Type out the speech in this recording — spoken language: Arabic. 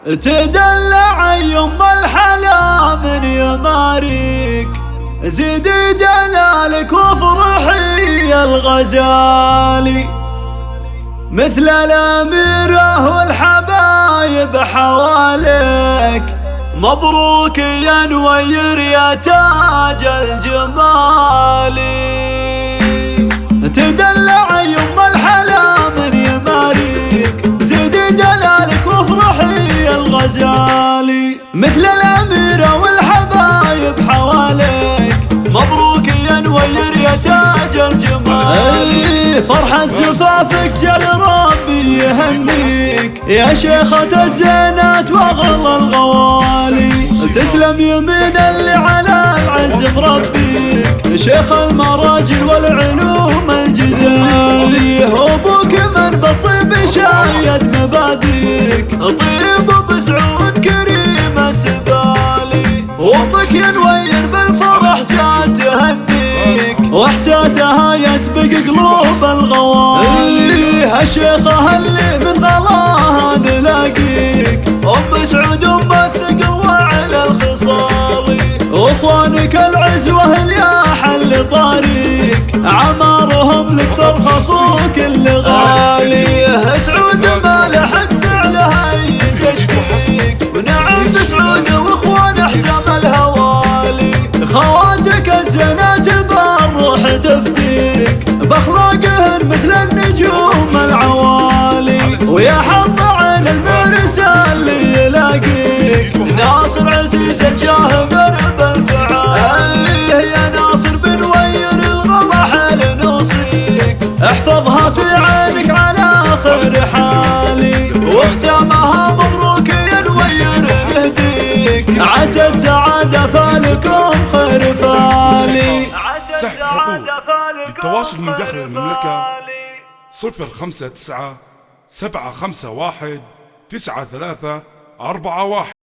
تدلع يم الحلا من يماريك، زيدي دلالك وافرحي يا الغزالي، مثل الأميرة والحبايب حواليك. مبروك يا نوير يا تاج الجمال، تدلع يم الحلا من يماريك، زيدي دلالك وافرحي يا الغزالي، مثل الأميرة والحبايب حواليك. مبروك يا نوير يا تاج الجمال، فرحة زفافك جل ربي يهنيك يا شيخة الزينات واغلى الغوالي. تسلم يمين اللي على العز مربيك، شيخ المراجل والعلوم الجزالي. وابوك من بالطيب شايد مباديك، طيب بسعود كريم السبالي. وامك يا نوير بالفرح جات تهنيك، واحساسها يسبق قلوب الغوالي. هالشيخة اللي من غلاها نلاقيك، ام سعود ام الثقل وعلى الخصالي. واخوانك العزوة اللي حل طريق، عمارهم لك ترخصوا كل غالي. سعود ما لحق فعلها يتشكيك، ونعم بسعود واخوان حزام الهوالي. خواتك الزينات بالروح تفتيك، باخلاقهن مثل النجوم العوالي. ويا حظ عين المعرس اللي يلاقيك، ناصر عزيز الجاه ضرب الفعال. يا ناصر بنوير الغلا حال نوصيك، احفظها في عينك على خير حالي. واختامها مبروك يا نوير نهديك، عسى السعادة فالكم خير فالي. سحب حقوق للتواصل من داخل المملكة 059 751 93 41.